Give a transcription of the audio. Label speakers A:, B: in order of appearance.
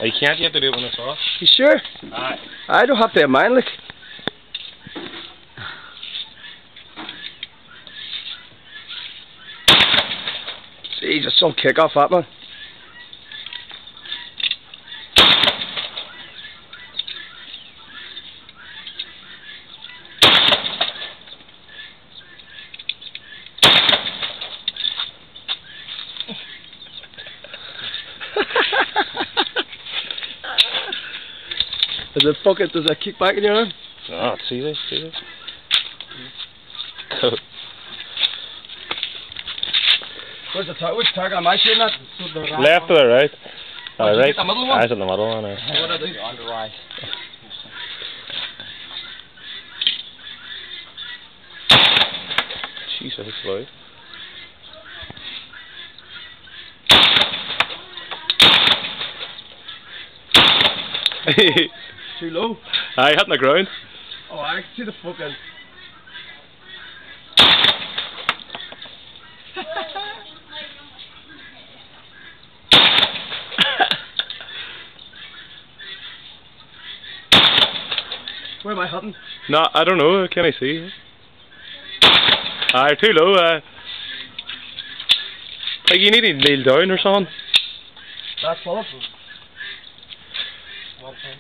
A: Oh, you can't, you have to do it when it's off.
B: You sure?
A: Aye.
B: I don't have to have mine, like. Jesus, some kick off that, man. Does that kick back in your arm?
A: Oh, see this, see this.
B: Which target am I shooting at?
A: Left or the right? Right.
B: The middle one?
A: Eyes on the middle one.
B: What I do?
C: On the right.
A: Jesus, it's slow.
B: Too low.
A: I hit on the ground.
B: Oh, I can see the fucking. Where am I hitting?
A: No, I don't know. Can I see? Aye, too low. Like you need to kneel down or something.
B: That's full of.
C: One thing.